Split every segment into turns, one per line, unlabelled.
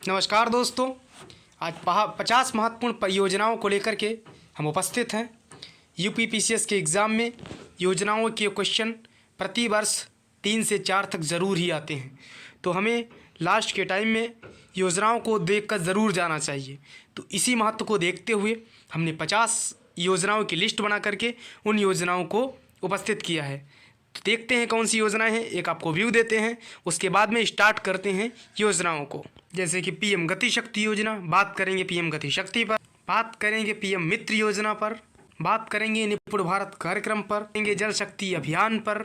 नमस्कार दोस्तों। आज 50 महत्वपूर्ण परियोजनाओं को लेकर के हम उपस्थित हैं। यूपीपीसीएस के एग्ज़ाम में योजनाओं के क्वेश्चन प्रति वर्ष 3 से 4 तक ज़रूर ही आते हैं, तो हमें लास्ट के टाइम में योजनाओं को देखकर ज़रूर जाना चाहिए। तो इसी महत्व को देखते हुए हमने 50 योजनाओं की लिस्ट बना करके उन योजनाओं को उपस्थित किया है। तो देखते हैं कौन सी योजनाएं हैं, एक आपको व्यू देते हैं, उसके बाद में स्टार्ट करते हैं योजनाओं को। जैसे कि पीएम गति शक्ति योजना, बात करेंगे पीएम गति शक्ति पर, बात करेंगे पीएम मित्र योजना पर, बात करेंगे निपुण भारत कार्यक्रम पर, करेंगे जल शक्ति अभियान पर,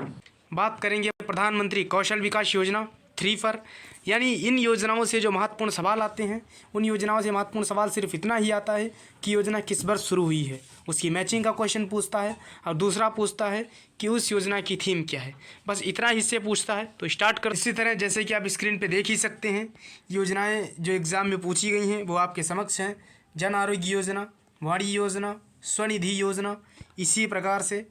बात करेंगे प्रधानमंत्री कौशल विकास योजना 3 पर। यानी इन योजनाओं से जो महत्वपूर्ण सवाल आते हैं, उन योजनाओं से महत्वपूर्ण सवाल सिर्फ इतना ही आता है कि योजना किस वर्ष शुरू हुई है, उसकी मैचिंग का क्वेश्चन पूछता है, और दूसरा पूछता है कि उस योजना की थीम क्या है। बस इतना हिस्से पूछता है। तो स्टार्ट कर। इसी तरह जैसे कि आप स्क्रीन पे देख ही सकते हैं, योजनाएं जो एग्ज़ाम में पूछी गई हैं वो आपके समक्ष हैं। जन आरोग्य योजना, वाणी योजना, स्वनिधि योजना। इसी प्रकार से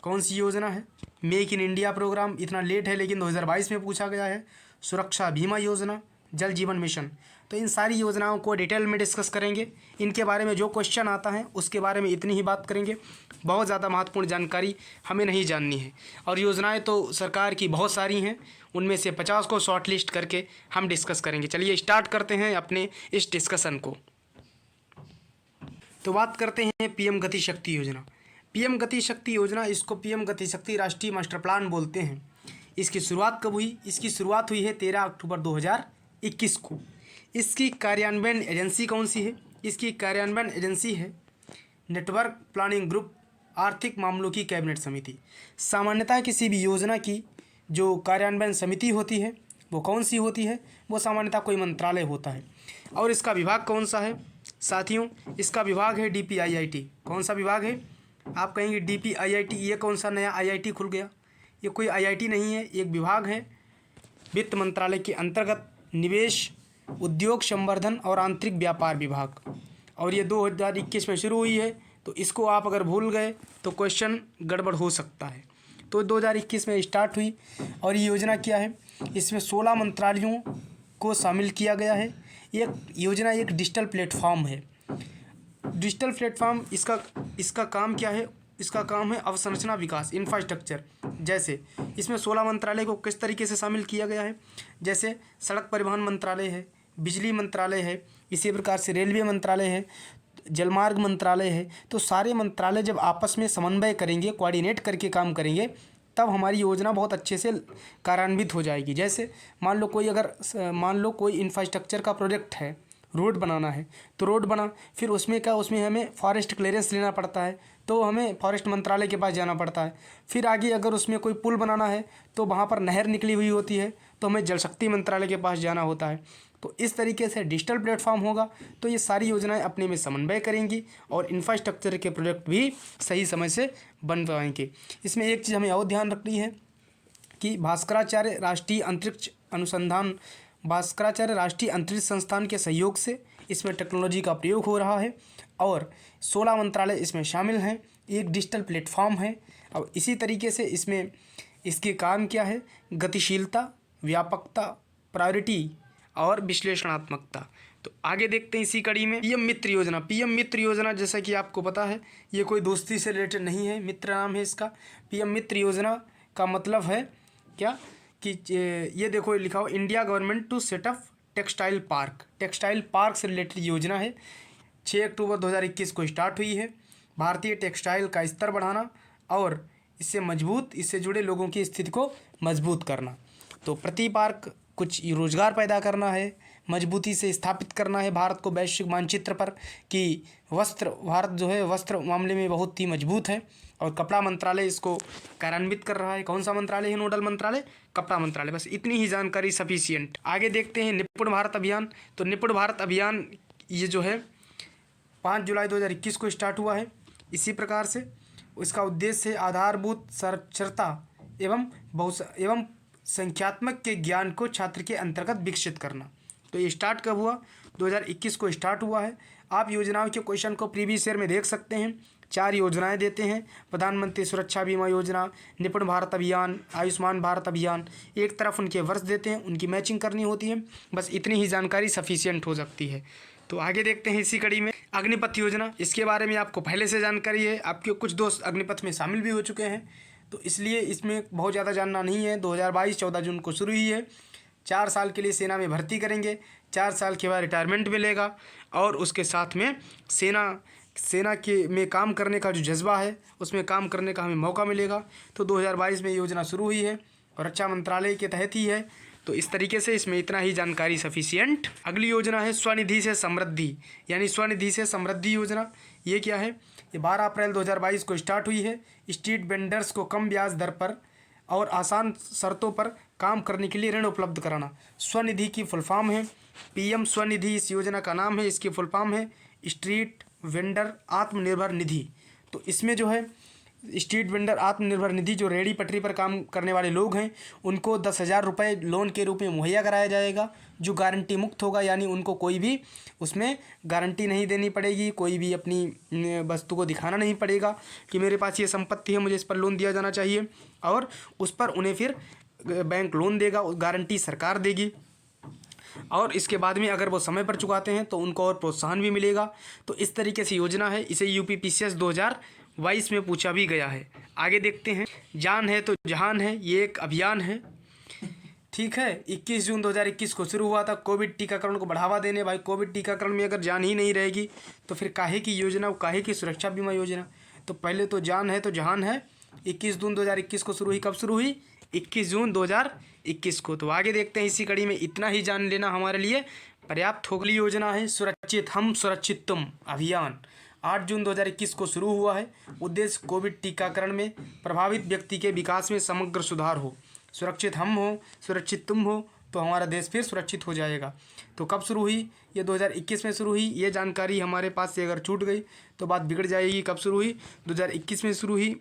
कौन सी योजना है, मेक इन इंडिया प्रोग्राम, इतना लेट है लेकिन 2022 में पूछा गया है। सुरक्षा बीमा योजना, जल जीवन मिशन। तो इन सारी योजनाओं को डिटेल में डिस्कस करेंगे। इनके बारे में जो क्वेश्चन आता है उसके बारे में इतनी ही बात करेंगे। बहुत ज़्यादा महत्वपूर्ण जानकारी हमें नहीं जाननी है। और योजनाएं तो सरकार की बहुत सारी हैं, उनमें से 50 को शॉर्ट लिस्ट करके हम डिस्कस करेंगे। चलिए स्टार्ट करते हैं अपने इस डिस्कशन को। तो बात करते हैं पीएम गति शक्ति योजना। पीएम गति शक्ति योजना, इसको पीएम गति शक्ति राष्ट्रीय मास्टर प्लान बोलते हैं। इसकी शुरुआत कब हुई? इसकी शुरुआत हुई है 13 अक्टूबर 2021 को। इसकी कार्यान्वयन एजेंसी कौन सी है? इसकी कार्यान्वयन एजेंसी है नेटवर्क प्लानिंग ग्रुप, आर्थिक मामलों की कैबिनेट समिति। सामान्यतः किसी भी योजना की जो कार्यान्वयन समिति होती है वो कौन सी होती है? वो सामान्यतः कोई मंत्रालय होता है। और इसका विभाग कौन सा है साथियों? इसका विभाग है DPIIT। कौन सा विभाग है? आप कहेंगे DPIIT, ये कौन सा नया IIT खुल गया? ये कोई IIT नहीं है, एक विभाग है वित्त मंत्रालय के अंतर्गत, निवेश, उद्योग संवर्धन और आंतरिक व्यापार विभाग। और ये 2021 में शुरू हुई है। तो इसको आप अगर भूल गए तो क्वेश्चन गड़बड़ हो सकता है। तो 2021 में स्टार्ट हुई। और ये योजना क्या है? इसमें 16 मंत्रालयों को शामिल किया गया है। ये योजना एक डिजिटल प्लेटफॉर्म है। डिजिटल प्लेटफॉर्म, इसका काम क्या है? इसका काम है अवसंरचना विकास, इंफ्रास्ट्रक्चर। जैसे इसमें 16 मंत्रालय को किस तरीके से शामिल किया गया है? जैसे सड़क परिवहन मंत्रालय है, बिजली मंत्रालय है, इसी प्रकार से रेलवे मंत्रालय है, जलमार्ग मंत्रालय है। तो सारे मंत्रालय जब आपस में समन्वय करेंगे, कोऑर्डिनेट करके काम करेंगे, तब हमारी योजना बहुत अच्छे से कार्यान्वित हो जाएगी। जैसे मान लो कोई इंफ्रास्ट्रक्चर का प्रोजेक्ट है, रोड बनाना है, तो रोड बना, फिर उसमें हमें फॉरेस्ट क्लियरेंस लेना पड़ता है, तो हमें फॉरेस्ट मंत्रालय के पास जाना पड़ता है। फिर आगे अगर उसमें कोई पुल बनाना है तो वहाँ पर नहर निकली हुई होती है, तो हमें जल शक्ति मंत्रालय के पास जाना होता है। तो इस तरीके से डिजिटल प्लेटफॉर्म होगा, तो ये सारी योजनाएं अपने में समन्वय करेंगी और इंफ्रास्ट्रक्चर के प्रोजेक्ट भी सही समय से बन पाएंगे। इसमें एक चीज़ हमें और ध्यान रखनी है कि भास्कराचार्य राष्ट्रीय अंतरिक्ष संस्थान के सहयोग से इसमें टेक्नोलॉजी का प्रयोग हो रहा है। और 16 मंत्रालय इसमें शामिल हैं। एक डिजिटल प्लेटफॉर्म है। और इसी तरीके से इसके काम क्या है? गतिशीलता, व्यापकता, प्रायोरिटी और विश्लेषणात्मकता। तो आगे देखते हैं इसी कड़ी में पीएम मित्र योजना। पीएम मित्र योजना, जैसा कि आपको पता है, ये कोई दोस्ती से रिलेटेड नहीं है, मित्र नाम है इसका। पीएम मित्र योजना का मतलब है क्या कि ये देखो लिखा हो, India government to set up textile park. Textile park से रिलेटेड योजना है। 6 अक्टूबर 2021 को स्टार्ट हुई है। भारतीय टेक्सटाइल का स्तर बढ़ाना और इससे जुड़े लोगों की स्थिति को मजबूत करना। तो प्रति पार्क कुछ रोजगार पैदा करना है, मजबूती से स्थापित करना है भारत को वैश्विक मानचित्र पर कि भारत जो है वस्त्र मामले में बहुत ही मजबूत है। और कपड़ा मंत्रालय इसको कार्यान्वित कर रहा है। कौन सा मंत्रालय है नोडल मंत्रालय? कपड़ा मंत्रालय। बस इतनी ही जानकारी सफिशिएंट। आगे देखते हैं निपुण भारत अभियान। तो निपुण भारत अभियान ये जो है 5 जुलाई 2021 को स्टार्ट हुआ है। इसी प्रकार से इसका उद्देश्य है आधारभूत साक्षरता एवं संख्यात्मक के ज्ञान को छात्र के अंतर्गत विकसित करना। तो ये स्टार्ट कब हुआ? 2021 को स्टार्ट हुआ है। आप योजनाओं के क्वेश्चन को प्रीवियस ईयर में देख सकते हैं। 4 योजनाएं देते हैं, प्रधानमंत्री सुरक्षा बीमा योजना, निपुण भारत अभियान, आयुष्मान भारत अभियान। एक तरफ उनके वर्ष देते हैं, उनकी मैचिंग करनी होती है, बस इतनी ही जानकारी सफिशियंट हो सकती है। तो आगे देखते हैं इसी कड़ी में अग्निपथ योजना। इसके बारे में आपको पहले से जानकारी है, आपके कुछ दोस्त अग्निपथ में शामिल भी हो चुके हैं, तो इसलिए इसमें बहुत ज़्यादा जानना नहीं है। 2022 14 जून को शुरू हुई है। 4 साल के लिए सेना में भर्ती करेंगे, 4 साल के बाद रिटायरमेंट मिलेगा और उसके साथ में सेना के में काम करने का जो जज्बा है उसमें काम करने का हमें मौका मिलेगा। तो 2022 में योजना शुरू हुई है और रक्षा मंत्रालय के तहत ही है। तो इस तरीके से इसमें इतना ही जानकारी सफिशियंट। अगली योजना है स्वनिधि से समृद्धि, यानी स्वनिधि से समृद्धि योजना। ये क्या है? ये 12 अप्रैल 2022 को स्टार्ट हुई है। स्ट्रीट वेंडर्स को कम ब्याज दर पर और आसान शर्तों पर काम करने के लिए ऋण उपलब्ध कराना। स्वनिधि की फुल फॉर्म है पीएम स्वनिधि, इस योजना का नाम है। इसकी फुल फॉर्म है स्ट्रीट वेंडर आत्मनिर्भर निधि। तो इसमें जो है स्ट्रीट वेंडर आत्मनिर्भर निधि, जो रेहड़ी पटरी पर काम करने वाले लोग हैं उनको 10,000 रुपये लोन के रूप में मुहैया कराया जाएगा, जो गारंटी मुक्त होगा, यानी उनको कोई भी उसमें गारंटी नहीं देनी पड़ेगी, कोई भी अपनी वस्तु को दिखाना नहीं पड़ेगा कि मेरे पास ये संपत्ति है, मुझे इस पर लोन दिया जाना चाहिए, और उस पर उन्हें फिर बैंक लोन देगा, गारंटी सरकार देगी। और इसके बाद में अगर वो समय पर चुकाते हैं तो उनको और प्रोत्साहन भी मिलेगा। तो इस तरीके से योजना है। इसे यूपीपीसीएस 2022 में पूछा भी गया है। आगे देखते हैं जान है तो जहान है, ये एक अभियान है, ठीक है। 21 जून 2021 को शुरू हुआ था। कोविड टीकाकरण को बढ़ावा देने। भाई कोविड टीकाकरण में अगर जान ही नहीं रहेगी तो फिर काहे की योजना, काहे की सुरक्षा बीमा योजना। तो पहले तो जान है तो जहान है 21 जून 2021 को शुरू हुई। कब शुरू हुई? 21 जून 2021 को। तो आगे देखते हैं इसी कड़ी में। इतना ही जान लेना हमारे लिए पर्याप्त होगी। योजना है सुरक्षित हम सुरक्षित तुम अभियान। 8 जून 2021 को शुरू हुआ है। उद्देश्य कोविड टीकाकरण में प्रभावित व्यक्ति के विकास में समग्र सुधार हो। सुरक्षित हम हो, सुरक्षित तुम हो तो हमारा देश फिर सुरक्षित हो जाएगा। तो कब शुरू हुई? ये 2021 में शुरू हुई। ये जानकारी हमारे पास से अगर छूट गई तो बात बिगड़ जाएगी। कब शुरू हुई? 2021 में शुरू हुई।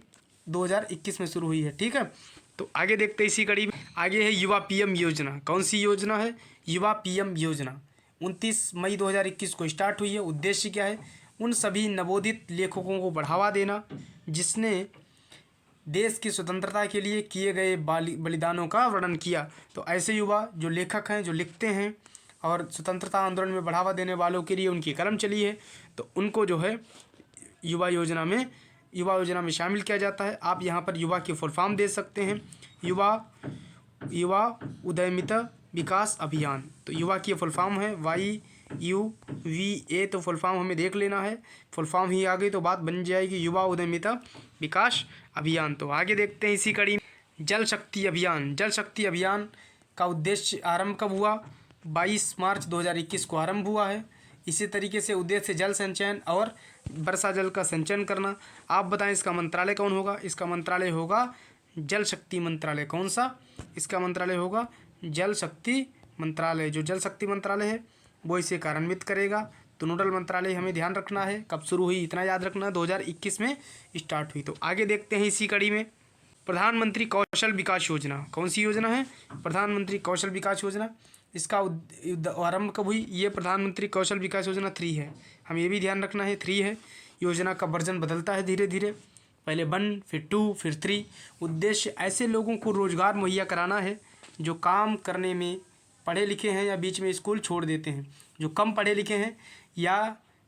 2021 में शुरू हुई है, ठीक है। तो आगे देखते हैं इसी कड़ी में। आगे है युवा पीएम योजना। कौन सी योजना है? युवा पीएम योजना 29 मई 2021 को स्टार्ट हुई है। उद्देश्य क्या है? उन सभी नवोदित लेखकों को बढ़ावा देना जिसने देश की स्वतंत्रता के लिए किए गए बलिदानों का वर्णन किया। तो ऐसे युवा जो लेखक हैं, जो लिखते हैं और स्वतंत्रता आंदोलन में बढ़ावा देने वालों के लिए उनकी कलम चली है, तो उनको जो है युवा योजना में शामिल किया जाता है। आप यहाँ पर युवा की फुल फॉर्म दे सकते हैं, युवा उद्यमिता विकास अभियान। तो युवा की फुल फॉर्म है YUVA। तो फुल फॉर्म हमें देख लेना है। फुल फॉर्म ही आ गई तो बात बन जाएगी युवा उद्यमिता विकास अभियान। तो आगे देखते हैं इसी कड़ी। जल शक्ति अभियान। जल शक्ति अभियान का उद्देश्य आरंभ कब हुआ? 22 मार्च 2021 को आरंभ हुआ है। इसी तरीके से उद्देश्य जल संचयन और वर्षा जल का संचयन करना। आप बताएं इसका मंत्रालय कौन होगा? इसका मंत्रालय होगा जल शक्ति मंत्रालय। कौन सा? इसका मंत्रालय होगा जल शक्ति मंत्रालय। जो जल शक्ति मंत्रालय है वो इसे कार्यान्वित करेगा। तो नोडल मंत्रालय हमें ध्यान रखना है। कब शुरू हुई इतना याद रखना, 2021 में स्टार्ट हुई। तो आगे देखते हैं इसी कड़ी में प्रधानमंत्री कौशल विकास योजना। कौन सी योजना है? प्रधानमंत्री कौशल विकास योजना। इसका आरंभ कब हुई? ये प्रधानमंत्री कौशल विकास योजना 3 है। हम ये भी ध्यान रखना है 3 है। योजना का वर्जन बदलता है धीरे धीरे, पहले 1 फिर 2 फिर 3। उद्देश्य ऐसे लोगों को रोजगार मुहैया कराना है जो काम करने में पढ़े लिखे हैं या बीच में स्कूल छोड़ देते हैं। जो कम पढ़े लिखे हैं या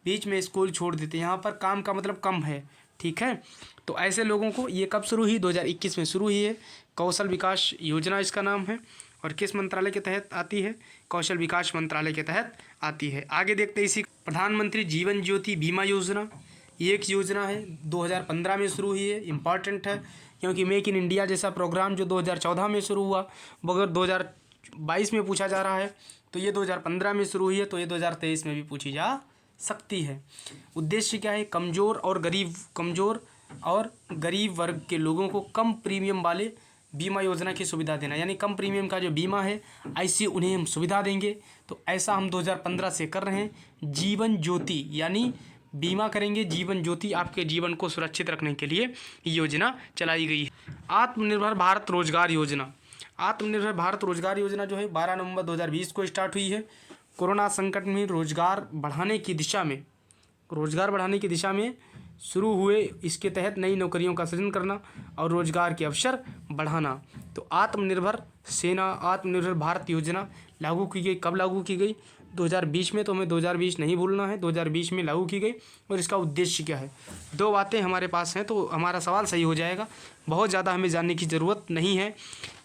बीच में स्कूल छोड़ देते हैं, यहाँ पर काम का मतलब कम है, ठीक है। तो ऐसे लोगों को ये कब शुरू हुई? 2021 में शुरू हुई है। कौशल विकास योजना इसका नाम है। और किस मंत्रालय के तहत आती है? कौशल विकास मंत्रालय के तहत आती है। आगे देखते हैं इसी प्रधानमंत्री जीवन ज्योति बीमा योजना। ये एक योजना है, 2015 में शुरू हुई है। इम्पॉर्टेंट है क्योंकि मेक इन इंडिया जैसा प्रोग्राम जो 2014 में शुरू हुआ वो अगर 2022 में पूछा जा रहा है तो ये 2015 में शुरू हुई है, तो ये 2023 में भी पूछी जा सकती है। उद्देश्य क्या है? कमज़ोर और गरीब वर्ग के लोगों को कम प्रीमियम वाले बीमा योजना की सुविधा देना, यानी कम प्रीमियम का जो बीमा है ऐसी उन्हें हम सुविधा देंगे। तो ऐसा हम 2015 से कर रहे हैं। जीवन ज्योति यानी बीमा करेंगे, जीवन ज्योति आपके जीवन को सुरक्षित रखने के लिए योजना चलाई गई है। आत्मनिर्भर भारत रोजगार योजना। आत्मनिर्भर भारत रोजगार योजना जो है 12 नवंबर 2020 को स्टार्ट हुई है। कोरोना संकट में रोजगार बढ़ाने की दिशा में शुरू हुए। इसके तहत नई नौकरियों का सृजन करना और रोजगार के अवसर बढ़ाना। तो आत्मनिर्भर सेना आत्मनिर्भर भारत योजना लागू की गई। कब लागू की गई? 2020 में। तो हमें 2020 नहीं भूलना है, 2020 में लागू की गई। और इसका उद्देश्य क्या है? दो बातें हमारे पास हैं तो हमारा सवाल सही हो जाएगा। बहुत ज़्यादा हमें जानने की ज़रूरत नहीं है।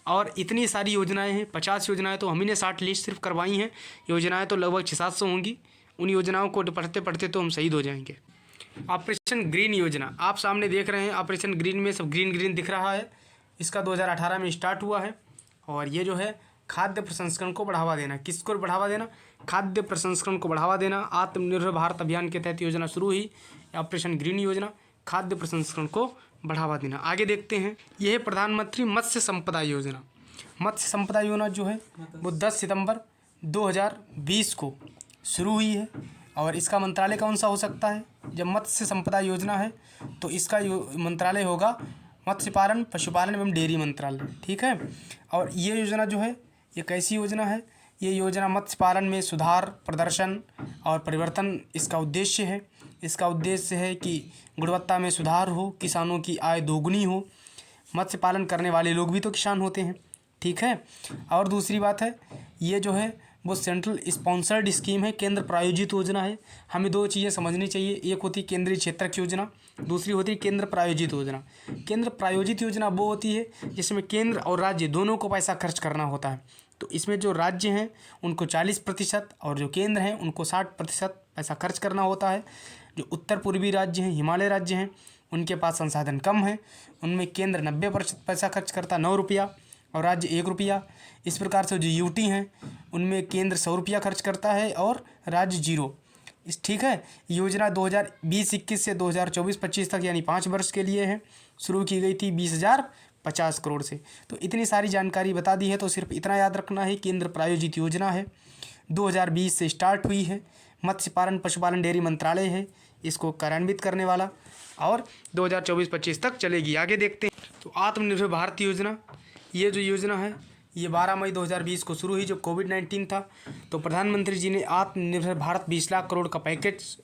और इतनी सारी योजनाएं हैं, 50 योजनाएं तो हम ही ने 60 लिस्ट सिर्फ करवाई हैं। योजनाएं तो लगभग 600-700 होंगी। उन योजनाओं को पढ़ते पढ़ते तो हम शहीद हो जाएंगे। ऑपरेशन ग्रीन योजना आप सामने देख रहे हैं। ऑपरेशन ग्रीन में सब ग्रीन ग्रीन दिख रहा है। इसका 2018 में स्टार्ट हुआ है। और ये जो है खाद्य प्रसंस्करण को बढ़ावा देना। किसको बढ़ावा देना? खाद्य प्रसंस्करण को बढ़ावा देना। आत्मनिर्भर भारत अभियान के तहत योजना शुरू हुई, ऑपरेशन ग्रीन योजना, खाद्य प्रसंस्करण को बढ़ावा देना। आगे देखते हैं। यह है प्रधानमंत्री मत्स्य संपदा योजना। मत्स्य संपदा योजना जो है वो 10 सितंबर 2020 को शुरू हुई है। और इसका मंत्रालय कौन सा हो सकता है? जब मत्स्य संपदा योजना है तो इसका मंत्रालय होगा मत्स्य पालन, पशुपालन एवं डेयरी मंत्रालय। ठीक है। और ये योजना जो है ये कैसी योजना है? ये योजना मत्स्य पालन में सुधार, प्रदर्शन और परिवर्तन इसका उद्देश्य है। इसका उद्देश्य है कि गुणवत्ता में सुधार हो, किसानों की आय दोगुनी हो। मत्स्य पालन करने वाले लोग भी तो किसान होते हैं। ठीक है। और दूसरी बात है, ये जो है वो सेंट्रल स्पॉन्सर्ड स्कीम है, केंद्र प्रायोजित योजना है। हमें दो चीज़ें समझनी चाहिए। एक होती है केंद्रीय क्षेत्रक योजना, दूसरी होती है केंद्र प्रायोजित योजना। केंद्र प्रायोजित योजना वो होती है जिसमें केंद्र और राज्य दोनों को पैसा खर्च करना होता है। तो इसमें जो राज्य हैं उनको 40% और जो केंद्र हैं उनको 60% पैसा खर्च करना होता है। जो उत्तर पूर्वी राज्य हैं, हिमालय राज्य हैं, उनके पास संसाधन कम है। उनमें केंद्र 90% पैसा खर्च करता, 9 रुपया, और राज्य 1 रुपया। इस प्रकार से जो यूटी हैं उनमें केंद्र 100 रुपया खर्च करता है और राज्य 0। ठीक है। योजना 2020-21 से 2024-25 तक यानी 5 वर्ष के लिए है। शुरू की गई थी 20,050 करोड़ से। तो इतनी सारी जानकारी बता दी है। तो सिर्फ इतना याद रखना है, केंद्र प्रायोजित योजना है, 2020 से स्टार्ट हुई है। मत्स्य पालन, पशुपालन, डेयरी मंत्रालय है इसको कार्यान्वित करने वाला, और 2024-25 तक चलेगी। आगे देखते हैं। तो आत्मनिर्भर भारत योजना, ये जो योजना है ये 12 मई 2020 को शुरू हुई, जो कोविड-19 था। तो प्रधानमंत्री जी ने आत्मनिर्भर भारत 20 लाख करोड़ का पैकेज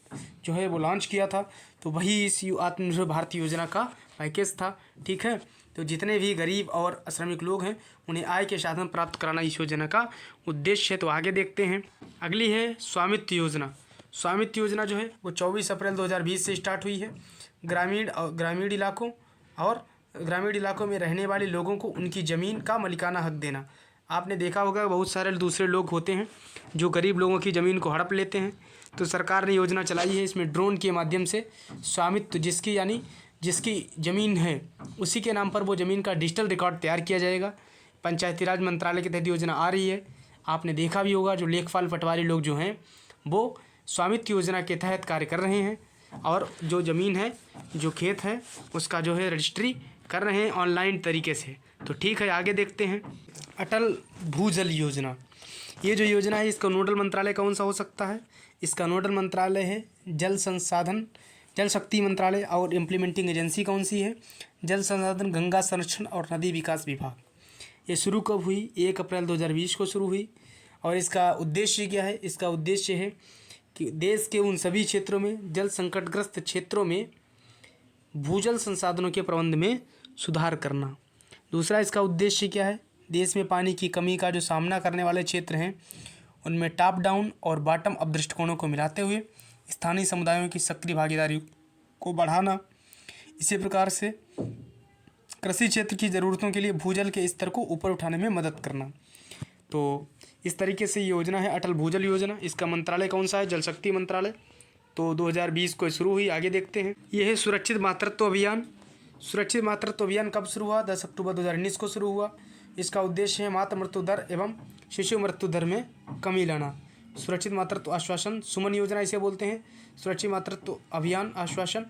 जो है वो लॉन्च किया था। तो वही इस आत्मनिर्भर भारत योजना का पैकेज था। ठीक है। तो जितने भी गरीब और श्रमिक लोग हैं उन्हें आय के साधन प्राप्त कराना इस योजना का उद्देश्य है। तो आगे देखते हैं। अगली है स्वामित्व योजना। स्वामित्व योजना जो है वो 24 अप्रैल 2020 से स्टार्ट हुई है। ग्रामीण इलाकों में रहने वाले लोगों को उनकी ज़मीन का मालिकाना हक देना। आपने देखा होगा बहुत सारे दूसरे लोग होते हैं जो गरीब लोगों की ज़मीन को हड़प लेते हैं। तो सरकार ने योजना चलाई है, इसमें ड्रोन के माध्यम से स्वामित्व जिसकी ज़मीन है उसी के नाम पर वो ज़मीन का डिजिटल रिकॉर्ड तैयार किया जाएगा। पंचायती राज मंत्रालय के तहत योजना आ रही है। आपने देखा भी होगा जो लेखपाल पटवारी लोग जो हैं वो स्वामित्व योजना के तहत कार्य कर रहे हैं, और जो ज़मीन है, जो खेत है, उसका जो है रजिस्ट्री कर रहे हैं ऑनलाइन तरीके से। तो ठीक है, आगे देखते हैं। अटल भूजल योजना, ये जो योजना है इसका नोडल मंत्रालय कौन सा हो सकता है? इसका नोडल मंत्रालय है जल शक्ति मंत्रालय। और इम्प्लीमेंटिंग एजेंसी कौन सी है? जल संसाधन, गंगा संरक्षण और नदी विकास विभाग। ये शुरू कब हुई? 1 अप्रैल 2020 को शुरू हुई। और इसका उद्देश्य क्या है? इसका उद्देश्य है कि देश के उन सभी क्षेत्रों में, जल संकटग्रस्त क्षेत्रों में भूजल संसाधनों के प्रबंध में सुधार करना। दूसरा इसका उद्देश्य क्या है? देश में पानी की कमी का जो सामना करने वाले क्षेत्र हैं उनमें टॉप डाउन और बॉटम अप दृष्टिकोणों को मिलाते हुए स्थानीय समुदायों की सक्रिय भागीदारी को बढ़ाना। इसी प्रकार से कृषि क्षेत्र की ज़रूरतों के लिए भूजल के स्तर को ऊपर उठाने में मदद करना। तो इस तरीके से ये योजना है अटल भूजल योजना। इसका मंत्रालय कौन सा है? जल शक्ति मंत्रालय। तो 2020 को शुरू हुई। आगे देखते हैं। यह है सुरक्षित मातृत्व अभियान। सुरक्षित मातृत्व अभियान कब शुरू हुआ? 10 अक्टूबर 2019 को शुरू हुआ। इसका उद्देश्य है मातृ मृत्यु दर एवं शिशु मृत्यु दर में कमी लाना। सुरक्षित मातृत्व आश्वासन सुमन योजना इसे बोलते हैं। सुरक्षित मातृत्व अभियान आश्वासन,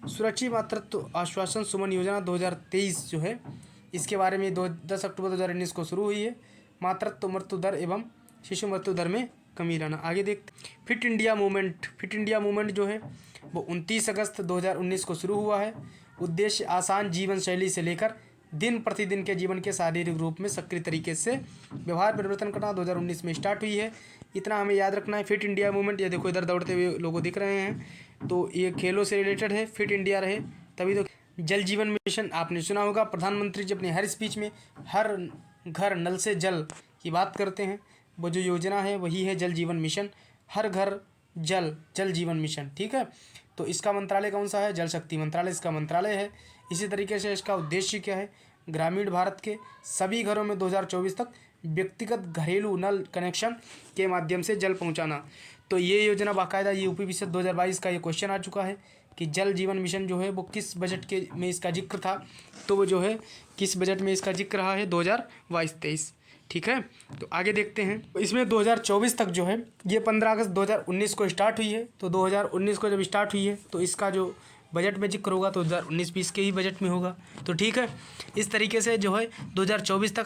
सुरक्षित मातृत्व आश्वासन सुमन योजना 2023 जो है इसके बारे में 10 अक्टूबर 2019 को शुरू हुई है। मातृत्व मृत्यु दर एवं शिशु मृत्यु दर में कमी लाना। आगे देखते। फिट इंडिया मूवमेंट जो है वो 29 अगस्त 2019 को शुरू हुआ है। उद्देश्य आसान जीवन शैली से लेकर दिन प्रतिदिन के जीवन के शारीरिक रूप में सक्रिय तरीके से व्यवहार परिवर्तन करना 2019 में स्टार्ट हुई है। इतना हमें याद रखना है। फिट इंडिया मूवमेंट, ये देखो इधर दौड़ते हुए लोगों दिख रहे हैं। तो ये खेलों से रिलेटेड है, फिट इंडिया रहे तभी तो। जल जीवन मिशन आपने सुना होगा, प्रधानमंत्री जी अपने हर स्पीच में हर घर नल से जल की बात करते हैं। वो जो योजना है वही है जल जीवन मिशन, हर घर जल, जल जीवन मिशन, ठीक है। तो इसका मंत्रालय कौन सा है? जल शक्ति मंत्रालय इसका मंत्रालय है। इसी तरीके से इसका उद्देश्य क्या है? ग्रामीण भारत के सभी घरों में 2024 तक व्यक्तिगत घरेलू नल कनेक्शन के माध्यम से जल पहुंचाना। तो ये योजना बाकायदा ये यूपी 2022 का ये क्वेश्चन आ चुका है कि जल जीवन मिशन जो है वो किस बजट के में इसका जिक्र था, तो वो जो है किस बजट में इसका जिक्र रहा है 2022-23, ठीक है। तो आगे देखते हैं, इसमें 2024 तक जो है ये 15 अगस्त 2019 को स्टार्ट हुई है। तो 2019 को जब स्टार्ट हुई है तो इसका जो बजट में जिक्र होगा तो 2019-20 के ही बजट में होगा, तो ठीक है। इस तरीके से जो है 2024 तक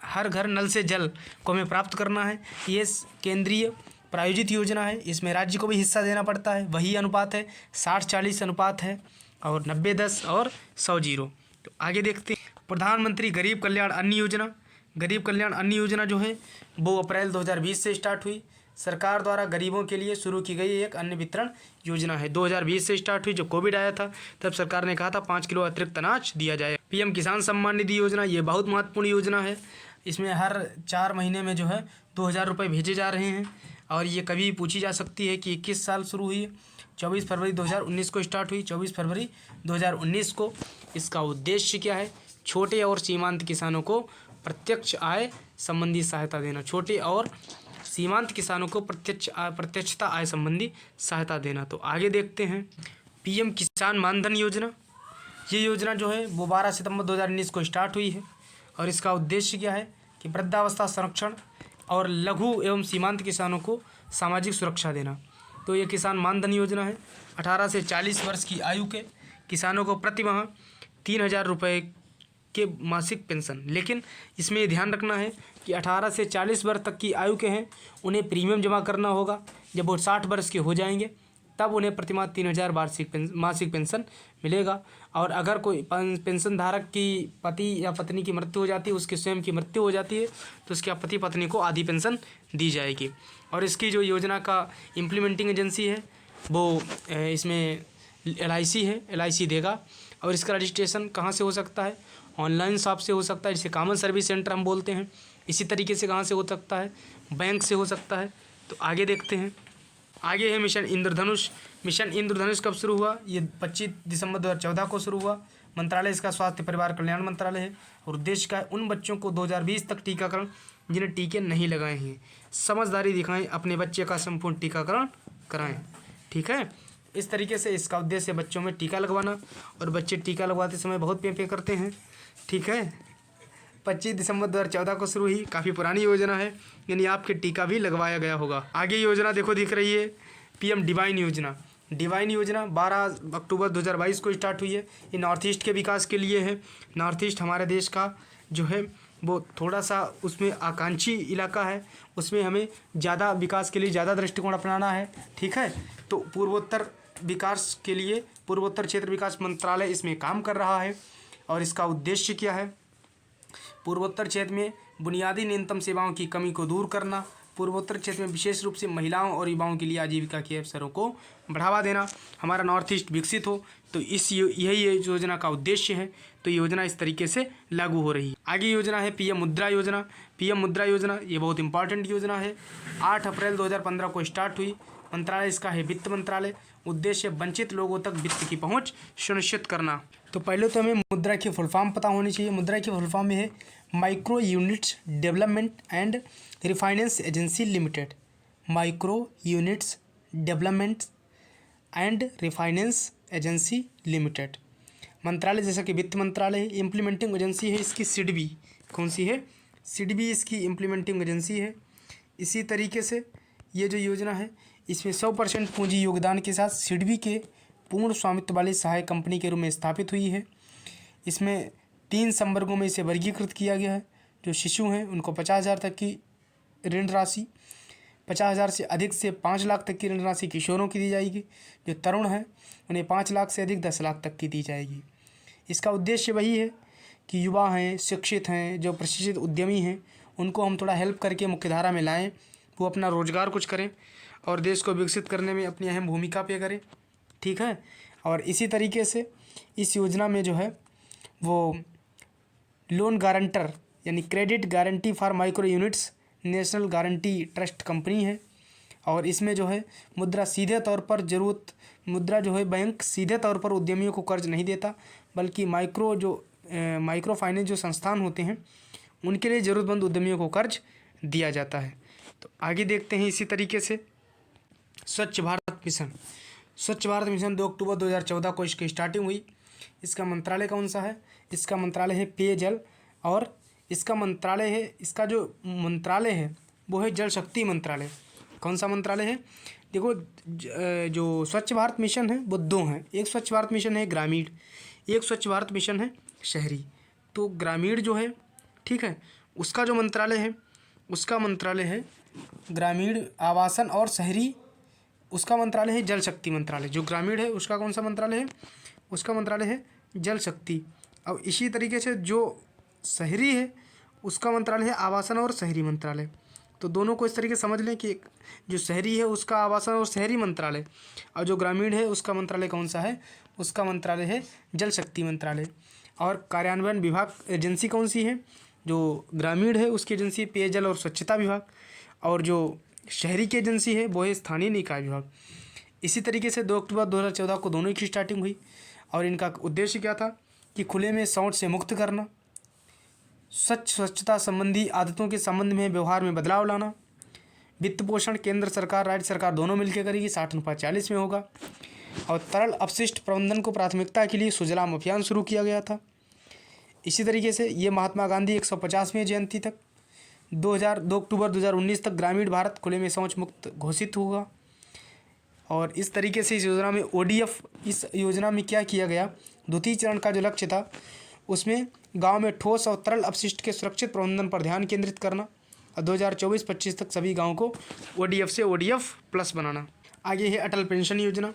हर घर नल से जल को हमें प्राप्त करना है। ये केंद्रीय प्रायोजित योजना है, इसमें राज्य को भी हिस्सा देना पड़ता है। वही अनुपात है 60-40 अनुपात है, और 90-10 और 100-0। तो आगे देखते हैं, प्रधानमंत्री गरीब कल्याण अन्न योजना। गरीब कल्याण अन्न योजना जो है वो अप्रैल 2020 से स्टार्ट हुई। सरकार द्वारा गरीबों के लिए शुरू की गई एक अन्न वितरण योजना है। 2020 से स्टार्ट हुई, जब कोविड आया था तब सरकार ने कहा था 5 किलो अतिरिक्त अनाज दिया जाए। पीएम किसान सम्मान निधि योजना, ये बहुत महत्वपूर्ण योजना है। इसमें हर 4 महीने में जो है 2000 रुपये भेजे जा रहे हैं, और ये कभी पूछी जा सकती है कि किस साल शुरू हुई है। 24 फरवरी 2019 को स्टार्ट हुई, 24 फरवरी 2019 को। इसका उद्देश्य क्या है? छोटे और सीमांत किसानों को प्रत्यक्ष आय संबंधी सहायता देना। छोटे और सीमांत किसानों को प्रत्यक्षता आय संबंधी सहायता देना। तो आगे देखते हैं, पीएम किसान मानधन योजना। ये योजना जो है वो 12 सितंबर 2019 को स्टार्ट हुई है, और इसका उद्देश्य क्या है कि वृद्धावस्था संरक्षण और लघु एवं सीमांत किसानों को सामाजिक सुरक्षा देना। तो ये किसान मानधन योजना है। 18 से 40 वर्ष की आयु के किसानों को प्रति माह 3000 रुपये के मासिक पेंशन। लेकिन इसमें ध्यान रखना है कि 18 से 40 वर्ष तक की आयु के हैं, उन्हें प्रीमियम जमा करना होगा। जब वो 60 वर्ष के हो जाएंगे तब उन्हें प्रतिमाह 3000 मासिक पेंशन मिलेगा। और अगर कोई पेंशन धारक की पति या पत्नी की मृत्यु हो जाती है, उसके स्वयं की मृत्यु हो जाती है, तो उसके पति पत्नी को आधी पेंशन दी जाएगी। और इसकी जो योजना का इम्प्लीमेंटिंग एजेंसी है वो इसमें LIC है, LIC देगा। और इसका रजिस्ट्रेशन कहाँ से हो सकता है? ऑनलाइन शॉप से हो सकता है, जिसे कॉमन सर्विस सेंटर हम बोलते हैं। इसी तरीके से कहाँ से हो सकता है? बैंक से हो सकता है। तो आगे देखते हैं, आगे है मिशन इंद्रधनुष। मिशन इंद्रधनुष कब शुरू हुआ? ये 25 दिसंबर 2014 को शुरू हुआ। मंत्रालय इसका स्वास्थ्य परिवार कल्याण मंत्रालय है, और उद्देश्य का है उन बच्चों को 2020 तक टीकाकरण जिन्हें टीके नहीं लगाए हैं। समझदारी दिखाएं, अपने बच्चे का संपूर्ण टीकाकरण कराएं, ठीक है। इस तरीके से इसका उद्देश्य बच्चों में टीका लगवाना, और बच्चे टीका लगवाते समय बहुत पे करते हैं, ठीक है। 25 दिसंबर 2014 को शुरू हुई, काफ़ी पुरानी योजना है, यानी आपके टीका भी लगवाया गया होगा। आगे योजना देखो दिख रही है, पीएम डिवाइन योजना। डिवाइन योजना 12 अक्टूबर 2022 को स्टार्ट हुई है। ये नॉर्थ ईस्ट के विकास के लिए है। नॉर्थ ईस्ट हमारे देश का जो है वो थोड़ा सा उसमें आकांक्षी इलाका है, उसमें हमें ज़्यादा विकास के लिए ज़्यादा दृष्टिकोण अपनाना है, ठीक है। तो पूर्वोत्तर विकास के लिए पूर्वोत्तर क्षेत्र विकास मंत्रालय इसमें काम कर रहा है, और इसका उद्देश्य क्या है? पूर्वोत्तर क्षेत्र में बुनियादी न्यूनतम सेवाओं की कमी को दूर करना, पूर्वोत्तर क्षेत्र में विशेष रूप से महिलाओं और युवाओं के लिए आजीविका के अवसरों को बढ़ावा देना, हमारा नॉर्थ ईस्ट विकसित हो। तो यही योजना का उद्देश्य है। तो योजना इस तरीके से लागू हो रही है। आगे योजना है पीएम मुद्रा योजना। पीएम मुद्रा योजना ये बहुत इंपॉर्टेंट योजना है। 8 अप्रैल 2015 को स्टार्ट हुई। मंत्रालय इसका है वित्त मंत्रालय। उद्देश्य वंचित लोगों तक वित्त की पहुंच सुनिश्चित करना। तो पहले तो हमें मुद्रा की फुल फॉर्म पता होनी चाहिए। मुद्रा की फुल फॉर्म में है micro units development and refinance agency limited. Micro units development and refinance agency limited. मंत्रालय जैसा कि वित्त मंत्रालय है। इम्प्लीमेंटिंग एजेंसी है इसकी सिडबी। कौन सी है? सिडबी इसकी इम्प्लीमेंटिंग एजेंसी है। इसी तरीके से ये जो योजना है इसमें 100% पूंजी योगदान के साथ सिडबी के पूर्ण स्वामित्व वाली सहायक कंपनी के रूप में स्थापित हुई है। इसमें 3 संवर्गों में इसे वर्गीकृत किया गया है। जो शिशु हैं उनको 50,000 तक की ऋण राशि, 50,000 से अधिक से 5 लाख तक की ऋण राशि किशोरों की दी जाएगी। जो तरुण हैं उन्हें 5 लाख से अधिक 10 लाख तक की दी जाएगी। इसका उद्देश्य वही है कि युवा हैं, शिक्षित हैं, जो प्रशिक्षित उद्यमी हैं, उनको हम थोड़ा हेल्प करके मुख्यधारा में लाएं, वो अपना रोजगार कुछ करें और देश को विकसित करने में अपनी अहम भूमिका पे करें। ठीक है। और इसी तरीके से इस योजना में जो है वो लोन गारंटर यानी credit guarantee for micro units national guarantee trust company है। और इसमें जो है मुद्रा सीधे तौर पर ज़रूरत मुद्रा जो है बैंक सीधे तौर पर उद्यमियों को कर्ज नहीं देता, बल्कि माइक्रो फाइनेंस जो संस्थान होते हैं उनके लिए ज़रूरतमंद उद्यमियों को कर्ज दिया जाता है। तो आगे देखते हैं इसी तरीके से स्वच्छ भारत मिशन। स्वच्छ भारत मिशन 2 अक्टूबर 2014 को इसकी स्टार्टिंग हुई। इसका मंत्रालय कौन सा है? इसका मंत्रालय है पेयजल, और इसका जो मंत्रालय है वो है जल शक्ति मंत्रालय। कौन सा मंत्रालय है? देखो जो स्वच्छ भारत मिशन है वो दो हैं। एक स्वच्छ भारत मिशन है ग्रामीण, एक स्वच्छ भारत मिशन है शहरी। तो ग्रामीण जो है, ठीक है, उसका जो मंत्रालय है उसका मंत्रालय है ग्रामीण आवासन और शहरी, उसका मंत्रालय है जल शक्ति मंत्रालय। जो ग्रामीण है उसका कौन सा मंत्रालय है? उसका मंत्रालय है जल शक्ति। अब इसी तरीके से जो शहरी है उसका मंत्रालय है आवासन और शहरी मंत्रालय। तो दोनों को इस तरीके से समझ लें कि जो शहरी है उसका आवासन और शहरी मंत्रालय, और जो ग्रामीण है उसका मंत्रालय कौन सा है? उसका मंत्रालय है जल शक्ति मंत्रालय। और कार्यान्वयन विभाग एजेंसी कौन सी है? जो ग्रामीण है उसकी एजेंसी पेयजल और स्वच्छता विभाग, और जो शहरी की एजेंसी है वो है स्थानीय निकाय विभाग। इसी तरीके से 2 अक्टूबर 2014 को दोनों की स्टार्टिंग हुई, और इनका उद्देश्य क्या था कि खुले में शौच से मुक्त करना, स्वच्छता संबंधी आदतों के संबंध में व्यवहार में बदलाव लाना। वित्त पोषण केंद्र सरकार राज्य सरकार दोनों मिलकर करेगी, 60/40 में होगा। और तरल अपशिष्ट प्रबंधन को प्राथमिकता के लिए सुजलाम अभियान शुरू किया गया था। इसी तरीके से ये महात्मा गांधी 150वीं जयंती तक 2 अक्टूबर 2019 तक ग्रामीण भारत खुले में शौच मुक्त घोषित होगा। और इस तरीके से इस योजना में ODF, इस योजना में क्या किया गया, द्वितीय चरण का जो लक्ष्य था उसमें गांव में ठोस और तरल अपशिष्ट के सुरक्षित प्रबंधन पर ध्यान केंद्रित करना, और 2024-25 तक सभी गांवों को ODF से ODF+ बनाना। आगे है अटल पेंशन योजना।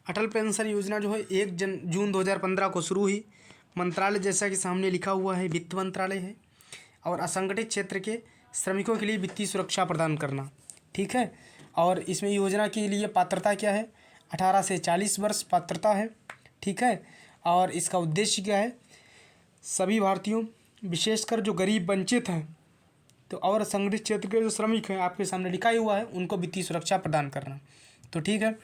अटल पेंशन योजना जो है 1 जून 2015 को शुरू हुई। मंत्रालय जैसा कि सामने लिखा हुआ है वित्त मंत्रालय है, और असंगठित क्षेत्र के श्रमिकों के लिए वित्तीय सुरक्षा प्रदान करना। ठीक है। और इसमें योजना के लिए पात्रता क्या है? 18 से 40 वर्ष पात्रता है। ठीक है। और इसका उद्देश्य क्या है? सभी भारतीयों, विशेषकर जो गरीब वंचित हैं तो और असंगठित क्षेत्र के जो श्रमिक हैं, आपके सामने लिखा ही हुआ है, उनको वित्तीय सुरक्षा प्रदान करना। तो ठीक है।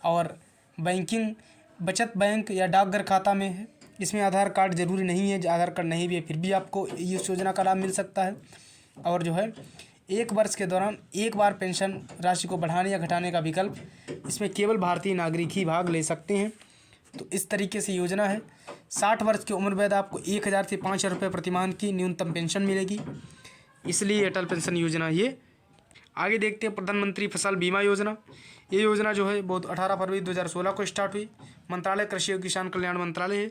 और बैंकिंग, बचत बैंक या डाकघर खाता में है। इसमें आधार कार्ड जरूरी नहीं है, आधार कार्ड नहीं भी है फिर भी आपको इस योजना का लाभ मिल सकता है। और जो है 1 वर्ष के दौरान एक बार पेंशन राशि को बढ़ाने या घटाने का विकल्प, इसमें केवल भारतीय नागरिक ही भाग ले सकते हैं। तो इस तरीके से योजना है। 60 वर्ष की उम्र बाद आपको 1000 से 5,000 रुपये प्रतिमाह की न्यूनतम पेंशन मिलेगी, इसलिए अटल पेंशन योजना ये। आगे देखते हैं प्रधानमंत्री फसल बीमा योजना। ये योजना जो है बहुत 18 फरवरी 2016 को स्टार्ट हुई। मंत्रालय कृषि और किसान कल्याण मंत्रालय है।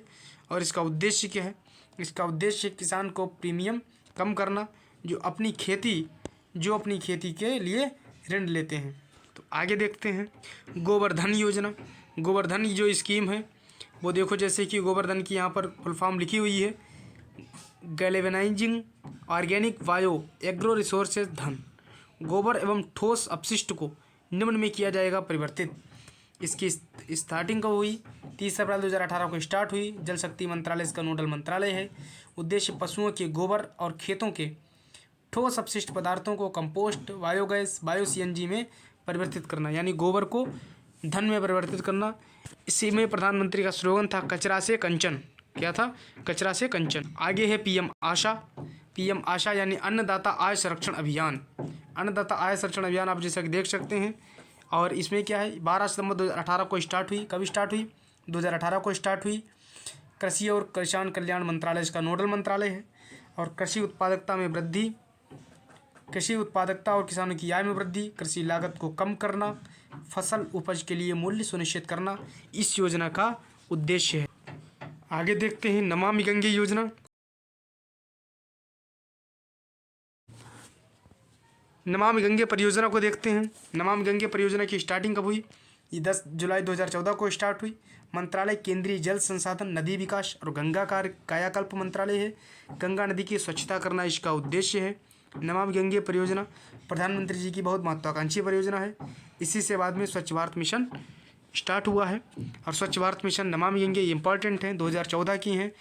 और इसका उद्देश्य क्या है? इसका उद्देश्य किसान को प्रीमियम कम करना जो अपनी खेती के लिए ऋण लेते हैं। तो आगे देखते हैं गोवर्धन योजना। गोवर्धन जो स्कीम है वो देखो, जैसे कि गोवर्धन की यहाँ पर फुल फॉर्म लिखी हुई है, galvanising organic bio agro resources धन। गोबर एवं ठोस अपशिष्ट को निम्न में किया जाएगा परिवर्तित। इसकी स्टार्टिंग कब हुई? 30 अप्रैल 2018 को स्टार्ट हुई। जल शक्ति मंत्रालय इसका नोडल मंत्रालय है। उद्देश्य पशुओं के गोबर और खेतों के ठोस अपशिष्ट पदार्थों को कंपोस्ट, बायोगैस, CNG में परिवर्तित करना, यानी गोबर को धन में परिवर्तित करना। इसी में प्रधानमंत्री का स्लोगन था कचरा से कंचन। क्या था? कचरा से कंचन। आगे है PM आशा। PM आशा यानी अन्नदाता आय संरक्षण अभियान। अन्नदाता आय संरक्षण अभियान आप जैसा कि देख सकते हैं। और इसमें क्या है, 12 सितंबर 2018 को स्टार्ट हुई। कब स्टार्ट हुई? 2018 को स्टार्ट हुई। कृषि और किसान कल्याण मंत्रालय इसका नोडल मंत्रालय है। और कृषि उत्पादकता में वृद्धि, कृषि उत्पादकता और किसानों की आय में वृद्धि, कृषि लागत को कम करना, फसल उपज के लिए मूल्य सुनिश्चित करना इस योजना का उद्देश्य है। आगे देखते हैं नमामि गंगे योजना। नमामि गंगे परियोजना को देखते हैं। नमामि गंगे परियोजना की स्टार्टिंग कब हुई? ये 10 जुलाई 2014 को स्टार्ट हुई। मंत्रालय केंद्रीय जल संसाधन, नदी विकास और गंगा कायाकल्प मंत्रालय है। गंगा नदी की स्वच्छता करना इसका उद्देश्य है। नमामि गंगे परियोजना प्रधानमंत्री जी की बहुत महत्वाकांक्षी परियोजना है। इसी से बाद में स्वच्छ भारत मिशन स्टार्ट हुआ है। और स्वच्छ भारत मिशन, नमामि गंगे ये इंपॉर्टेंट हैं, 2014 की हैं,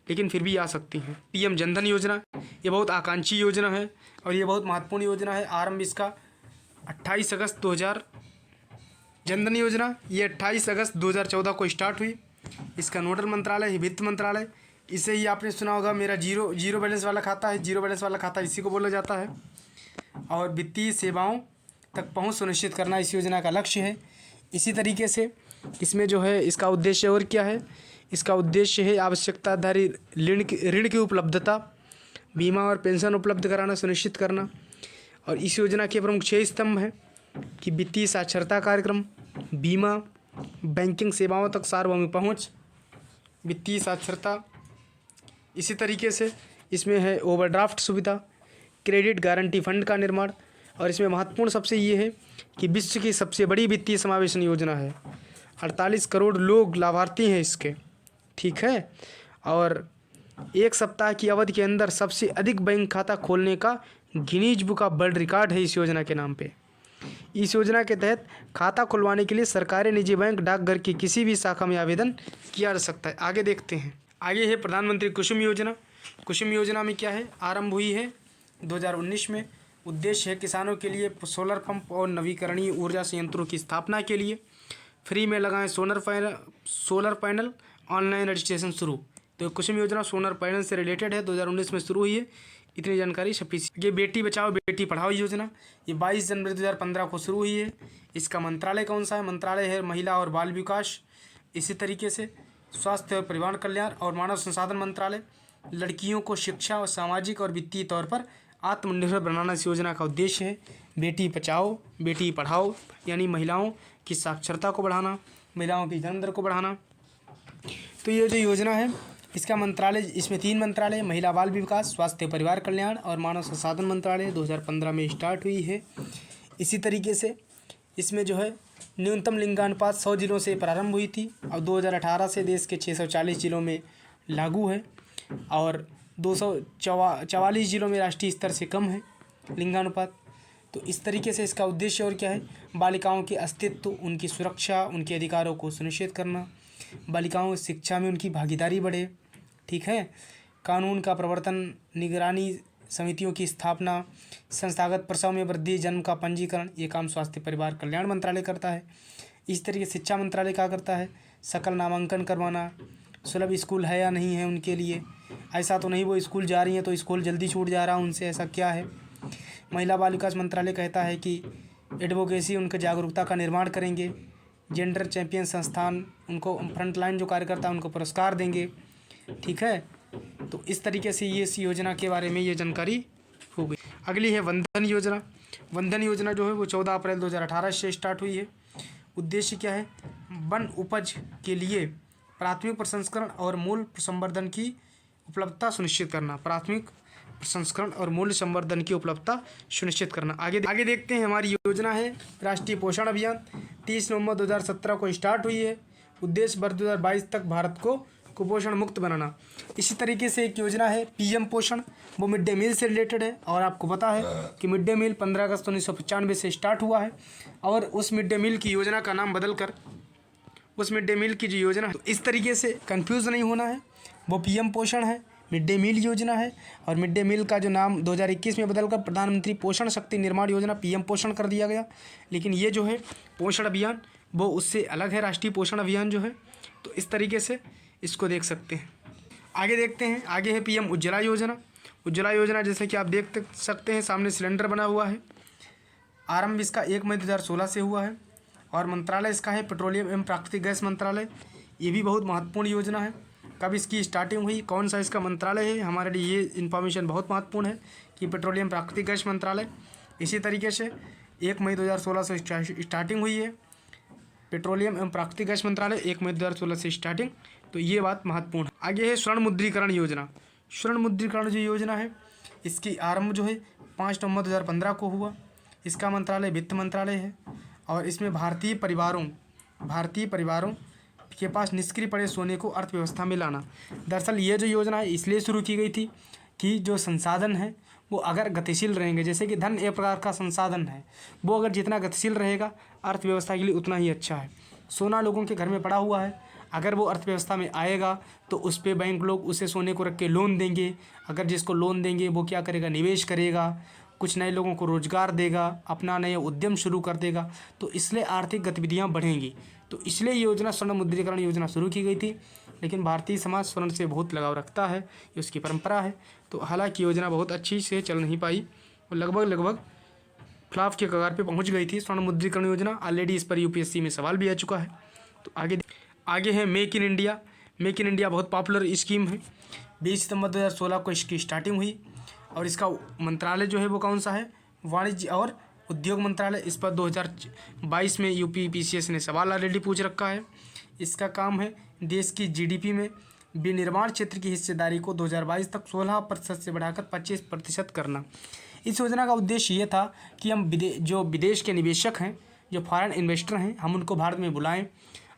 लेकिन फिर भी आ सकती हैं। पीएम जनधन योजना, ये बहुत आकांक्षी योजना है और ये बहुत महत्वपूर्ण योजना है। आरंभ इसका 28 अगस्त 2000 जनधन योजना ये 28 अगस्त 2014 को स्टार्ट हुई। इसका नोडल मंत्रालय है वित्त मंत्रालय। इसे ही आपने सुना होगा, मेरा जीरो बैलेंस वाला खाता है। जीरो बैलेंस वाला खाता इसी को बोला जाता है। और वित्तीय सेवाओं तक पहुंच सुनिश्चित करना इस योजना का लक्ष्य है। इसी तरीके से इसमें जो है इसका उद्देश्य और क्या है, इसका उद्देश्य है आवश्यकता आधारित ऋण की उपलब्धता, बीमा और पेंशन उपलब्ध कराना सुनिश्चित करना। और इस योजना के प्रमुख 6 स्तंभ हैं कि वित्तीय साक्षरता कार्यक्रम, बीमा, बैंकिंग सेवाओं तक सार्वभौमिक पहुंच, वित्तीय साक्षरता। इसी तरीके से इसमें है ओवरड्राफ्ट सुविधा, क्रेडिट गारंटी फंड का निर्माण। और इसमें महत्वपूर्ण सबसे ये है कि विश्व की सबसे बड़ी वित्तीय समावेशन योजना है। 48 करोड़ लोग लाभार्थी हैं इसके, ठीक है। और 1 सप्ताह की अवधि के अंदर सबसे अधिक बैंक खाता खोलने का Guinness book of world record है इस योजना के नाम पे। इस योजना के तहत खाता खुलवाने के लिए सरकारी निजी बैंक डाकघर की किसी भी शाखा में आवेदन किया जा सकता है। आगे देखते हैं। आगे है प्रधानमंत्री कुसुम योजना। कुसुम योजना में क्या है, आरंभ हुई है 2019 में। उद्देश्य है किसानों के लिए सोलर पंप और नवीकरणीय ऊर्जा संयंत्रों की स्थापना के लिए फ्री में लगाएं सोलर पैनल, ऑनलाइन रजिस्ट्रेशन शुरू। तो कुसुम योजना सोलर पैनल से रिलेटेड है, 2019 में शुरू हुई है। इतनी जानकारी छपी। ये बेटी बचाओ बेटी पढ़ाओ योजना, ये 22 जनवरी 2015 को शुरू हुई है। इसका मंत्रालय कौन सा है, मंत्रालय है महिला और बाल विकास। इसी तरीके से स्वास्थ्य और परिवार कल्याण और मानव संसाधन मंत्रालय लड़कियों को शिक्षा और सामाजिक और वित्तीय तौर पर आत्मनिर्भर बनाना इस योजना का उद्देश्य है। बेटी बचाओ बेटी पढ़ाओ यानी महिलाओं की साक्षरता को बढ़ाना, महिलाओं की जन्म दर को बढ़ाना। तो ये जो योजना है इसका मंत्रालय, इसमें 3 मंत्रालय, महिला बाल विकास, स्वास्थ्य परिवार कल्याण और मानव संसाधन मंत्रालय 2015 में स्टार्ट हुई है। इसी तरीके से इसमें जो है न्यूनतम लिंगानुपात 100 जिलों से प्रारंभ हुई थी। अब 2018 से देश के 640 जिलों में लागू है और 244 जिलों में राष्ट्रीय स्तर से कम है लिंगानुपात। तो इस तरीके से इसका उद्देश्य और क्या है, बालिकाओं के अस्तित्व, उनकी सुरक्षा, उनके अधिकारों को सुनिश्चित करना, बालिकाओं शिक्षा में उनकी भागीदारी बढ़े, ठीक है। कानून का प्रवर्तन, निगरानी समितियों की स्थापना, संस्थागत प्रसव में वृद्धि, जन्म का पंजीकरण, ये काम स्वास्थ्य परिवार कल्याण मंत्रालय करता है। इस तरीके शिक्षा मंत्रालय क्या करता है, सकल नामांकन करवाना, सुलभ स्कूल है या नहीं है उनके लिए, ऐसा तो नहीं वो स्कूल जा रही हैं तो स्कूल जल्दी छूट जा रहा है उनसे, ऐसा क्या है। महिला बाल विकास मंत्रालय कहता है कि एडवोकेसी, उनके जागरूकता का निर्माण करेंगे। जेंडर चैंपियन संस्थान, उनको फ्रंटलाइन जो कार्यकर्ता उनको पुरस्कार देंगे, ठीक है। तो इस तरीके से ये इस योजना के बारे में ये जानकारी हो गई। अगली है वंदन योजना। वंदन योजना जो है वो 14 अप्रैल 2018 से स्टार्ट हुई है। उद्देश्य क्या है, वन उपज के लिए प्राथमिक प्रसंस्करण और मूल्य संवर्धन की उपलब्धता सुनिश्चित करना, प्राथमिक प्रसंस्करण और मूल्य संवर्धन की उपलब्धता सुनिश्चित करना। आगे देखते हैं। हमारी योजना है राष्ट्रीय पोषण अभियान, 30 नवंबर 2017 को स्टार्ट हुई है। उद्देश्य वर्ष 2022 तक भारत को कुपोषण मुक्त बनाना। इसी तरीके से एक योजना है पीएम पोषण, वो मिड डे मील से रिलेटेड है। और आपको पता है कि मिड डे मील 15 अगस्त 1995 से स्टार्ट हुआ है और उस मिड डे मील की योजना का नाम बदलकर उस मिड डे मील की जो योजना है, तो इस तरीके से कंफ्यूज नहीं होना है, वो पीएम पोषण है, मिड डे मील योजना है। और मिड डे मील का जो नाम 2021 में बदलकर प्रधानमंत्री पोषण शक्ति निर्माण योजना पीएम पोषण कर दिया गया। लेकिन ये जो है पोषण अभियान वो उससे अलग है, राष्ट्रीय पोषण अभियान जो है। तो इस तरीके से इसको देख सकते हैं। आगे देखते हैं। आगे है पीएम उज्ज्वला योजना। उज्ज्वला योजना जैसे कि आप देख सकते हैं सामने सिलेंडर बना हुआ है। आरंभ इसका 1 मई 2016 से हुआ है और मंत्रालय इसका है पेट्रोलियम एवं प्राकृतिक गैस मंत्रालय। ये भी बहुत महत्वपूर्ण योजना है। कब इसकी स्टार्टिंग हुई, कौन सा इसका मंत्रालय है, हमारे लिए ये इन्फॉर्मेशन बहुत महत्वपूर्ण है कि पेट्रोलियम प्राकृतिक गैस मंत्रालय। इसी तरीके से 1 मई 2016 से स्टार्टिंग हुई है पेट्रोलियम एवं प्राकृतिक गैस मंत्रालय, 1 मई 2016 से स्टार्टिंग। तो ये बात महत्वपूर्ण है। आगे है स्वर्ण मुद्रीकरण योजना। स्वर्ण मुद्रीकरण जो योजना है इसकी आरंभ जो है 5 नवंबर 2015 को हुआ। इसका मंत्रालय वित्त मंत्रालय है और इसमें भारतीय परिवारों के पास निष्क्रिय पड़े सोने को अर्थव्यवस्था में लाना। दरअसल ये जो योजना है इसलिए शुरू की गई थी कि जो संसाधन है वो अगर गतिशील रहेंगे, जैसे कि धन एक प्रकार का संसाधन है, वो अगर जितना गतिशील रहेगा अर्थव्यवस्था के लिए उतना ही अच्छा है। सोना लोगों के घर में पड़ा हुआ है, अगर वो अर्थव्यवस्था में आएगा तो उस पर बैंक लोग उसे सोने को रख के लोन देंगे। अगर जिसको लोन देंगे वो क्या करेगा, निवेश करेगा, कुछ नए लोगों को रोजगार देगा, अपना नया उद्यम शुरू कर देगा, तो इसलिए आर्थिक गतिविधियां बढ़ेंगी। तो इसलिए ये योजना स्वर्ण मुद्रीकरण योजना शुरू की गई थी। लेकिन भारतीय समाज स्वर्ण से बहुत लगाव रखता है, ये उसकी परंपरा है। तो हालांकि योजना बहुत अच्छी से चल नहीं पाई और लगभग फ्लॉप के कगार पे पहुंच गई थी स्वर्ण मुद्रीकरण योजना। ऑलरेडी इस पर यूपीएससी में सवाल भी आ चुका है। तो आगे है make in India. Make in India बहुत पॉपुलर स्कीम है। 20 सितंबर 2016 को इसकी स्टार्टिंग हुई और इसका मंत्रालय जो है वो कौन सा है, वाणिज्य और उद्योग मंत्रालय। इस पर 2022 में यूपीपीसीएस ने सवाल ऑलरेडी पूछ रखा है। इसका काम है देश की जीडीपी में विनिर्माण क्षेत्र की हिस्सेदारी को 2022 तक 16% से बढ़ाकर 25% करना। इस योजना का उद्देश्य ये था कि हम जो विदेश के निवेशक हैं, जो फॉरेन इन्वेस्टर हैं, हम उनको भारत में बुलाएं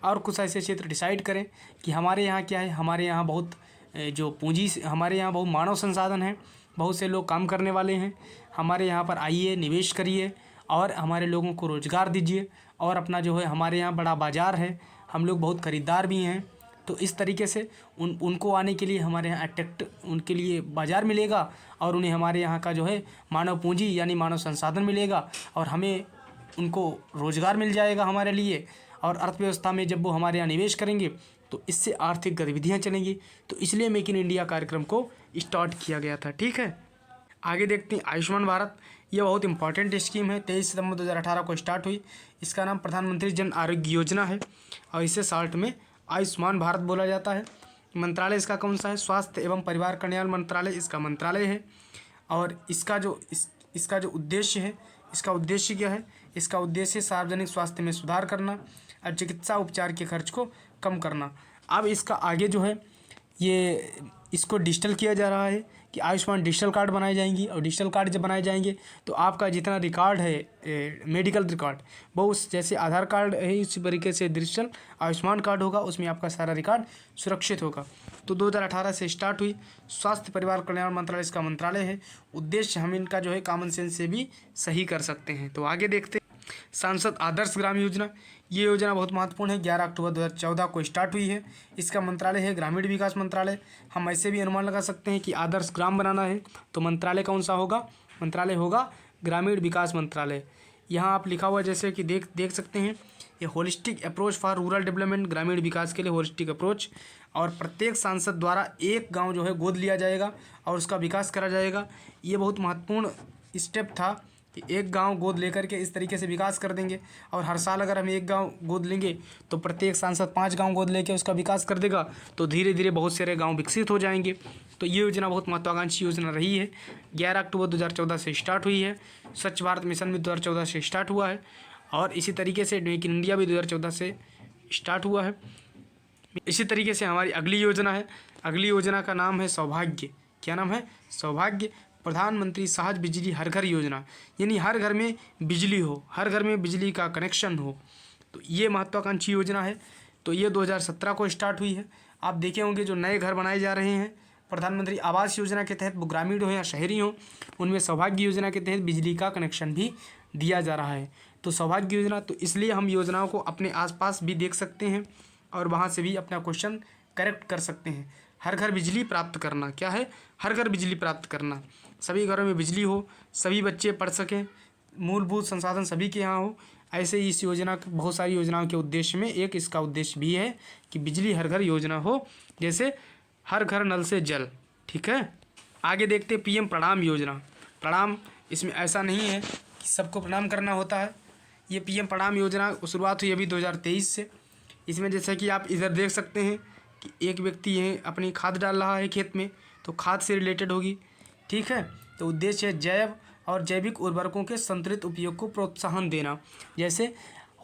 और कुछ ऐसे क्षेत्र डिसाइड करें कि हमारे यहाँ क्या है, हमारे यहाँ बहुत जो पूंजी, हमारे यहाँ बहुत मानव संसाधन है, बहुत से लोग काम करने वाले हैं, हमारे यहाँ पर आइए, निवेश करिए और हमारे लोगों को रोज़गार दीजिए। और अपना जो है हमारे यहाँ बड़ा बाज़ार है, हम लोग बहुत ख़रीदार भी हैं। तो इस तरीके से उनको आने के लिए हमारे यहाँ अट्रैक्ट उनके लिए बाज़ार मिलेगा और उन्हें हमारे यहाँ का जो है मानव पूंजी यानी मानव संसाधन मिलेगा और हमें उनको रोज़गार मिल जाएगा हमारे लिए। और अर्थव्यवस्था में जब वो हमारे यहाँ निवेश करेंगे तो इससे आर्थिक गतिविधियाँ चलेंगी। तो इसलिए मेक इन इंडिया कार्यक्रम को स्टार्ट किया गया था। ठीक है, आगे देखते हैं आयुष्मान भारत। यह बहुत इंपॉर्टेंट स्कीम है। 23 सितंबर 2018 को स्टार्ट हुई। इसका नाम प्रधानमंत्री जन आरोग्य योजना है और इसे शॉर्ट में आयुष्मान भारत बोला जाता है। मंत्रालय इसका कौन सा है, स्वास्थ्य एवं परिवार कल्याण मंत्रालय इसका मंत्रालय है। और इसका जो उद्देश्य है, इसका उद्देश्य क्या है, इसका उद्देश्य सार्वजनिक स्वास्थ्य में सुधार करना और चिकित्सा उपचार के खर्च को कम करना। अब इसका आगे जो है ये इसको डिजिटल किया जा रहा है कि आयुष्मान डिजिटल कार्ड बनाए जाएंगी और डिजिटल कार्ड जब बनाए जाएंगे तो आपका जितना रिकॉर्ड है मेडिकल रिकॉर्ड वो उस जैसे आधार कार्ड है इसी तरीके से डिजिटल आयुष्मान कार्ड होगा, उसमें आपका सारा रिकॉर्ड सुरक्षित होगा। तो 2018 से स्टार्ट हुई। स्वास्थ्य परिवार कल्याण मंत्रालय इसका मंत्रालय है। उद्देश्य हम इनका जो है कॉमन सेंस से भी सही कर सकते हैं। तो आगे देखते हैं सांसद आदर्श ग्राम योजना। ये योजना बहुत महत्वपूर्ण है। 11 अक्टूबर 2014 को स्टार्ट हुई है। इसका मंत्रालय है ग्रामीण विकास मंत्रालय। हम ऐसे भी अनुमान लगा सकते हैं कि आदर्श ग्राम बनाना है तो मंत्रालय कौन सा होगा, मंत्रालय होगा ग्रामीण विकास मंत्रालय। यहाँ आप लिखा हुआ जैसे कि देख सकते हैं, ये holistic approach for rural development, ग्रामीण विकास के लिए होलिस्टिक अप्रोच। और प्रत्येक सांसद द्वारा एक गाँव जो है गोद लिया जाएगा और उसका विकास करा जाएगा। ये बहुत महत्वपूर्ण स्टेप था कि एक गांव गोद लेकर के इस तरीके से विकास कर देंगे। और हर साल अगर हम एक गांव गोद लेंगे तो प्रत्येक सांसद 5 गांव गोद लेके उसका विकास कर देगा तो धीरे धीरे बहुत सारे गांव विकसित हो जाएंगे। तो ये योजना बहुत महत्वाकांक्षी योजना रही है। 11 अक्टूबर 2014 से स्टार्ट हुई है। स्वच्छ भारत मिशन भी 2014 से स्टार्ट हुआ है और इसी तरीके से मेक इन इंडिया भी 2014 से स्टार्ट हुआ है। इसी तरीके से हमारी अगली योजना है। अगली योजना का नाम है सौभाग्य। क्या नाम है, सौभाग्य प्रधानमंत्री सहज बिजली हर घर योजना, यानी हर घर में बिजली हो, हर घर में बिजली का कनेक्शन हो। तो ये महत्वाकांक्षी योजना है। तो ये 2017 को स्टार्ट हुई है। आप देखे होंगे जो नए घर बनाए जा रहे हैं प्रधानमंत्री आवास योजना के तहत, वो ग्रामीण हो या शहरी हो, उनमें सौभाग्य योजना के तहत बिजली का कनेक्शन भी दिया जा रहा है। तो सौभाग्य योजना, तो इसलिए हम योजनाओं को अपने आसपास भी देख सकते हैं और वहाँ से भी अपना क्वेश्चन करेक्ट कर सकते हैं। हर घर बिजली प्राप्त करना, क्या है, हर घर बिजली प्राप्त करना, सभी घरों में बिजली हो, सभी बच्चे पढ़ सकें, मूलभूत संसाधन सभी के यहाँ हो। ऐसे ही इस योजना, बहुत सारी योजनाओं के उद्देश्य में एक इसका उद्देश्य भी है कि बिजली हर घर योजना हो, जैसे हर घर नल से जल। ठीक है, आगे देखते पीएम प्रणाम योजना। प्रणाम, इसमें ऐसा नहीं है कि सबको प्रणाम करना होता है। ये पीएम प्रणाम योजना शुरुआत हुई अभी 2023 से। इसमें जैसे कि आप इधर देख सकते हैं कि एक व्यक्ति है अपनी खाद डाल रहा है खेत में, तो खाद से रिलेटेड होगी। ठीक है, तो उद्देश्य है जैव और जैविक उर्वरकों के संतुलित उपयोग को प्रोत्साहन देना। जैसे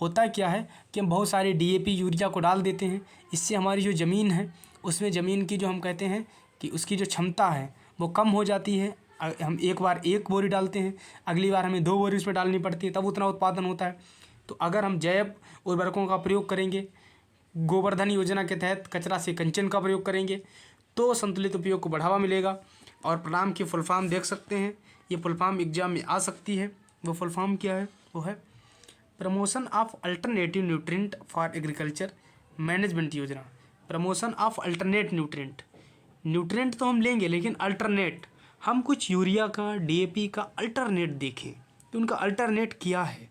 होता क्या है कि हम बहुत सारे डीएपी यूरिया को डाल देते हैं, इससे हमारी जो ज़मीन है उसमें ज़मीन की जो हम कहते हैं कि उसकी जो क्षमता है वो कम हो जाती है। हम एक बार 1 बोरी डालते हैं, अगली बार हमें 2 बोरी उसमें डालनी पड़ती है, तब उतना उत्पादन होता है। तो अगर हम जैव उर्वरकों का प्रयोग करेंगे, गोवर्धन योजना के तहत कचरा से कंचन का प्रयोग करेंगे, तो संतुलित उपयोग को बढ़ावा मिलेगा। और प्रणाम की फुल फॉर्म देख सकते हैं, ये फुल फॉर्म एग्जाम में आ सकती है। वो फुल फॉर्म क्या है? वो है promotion of alternative nutrient for agriculture management योजना। प्रमोशन ऑफ अल्टरनेट न्यूट्रिएंट तो हम लेंगे, लेकिन अल्टरनेट हम कुछ यूरिया का, डीएपी का अल्टरनेट देखें तो उनका अल्टरनेट क्या है,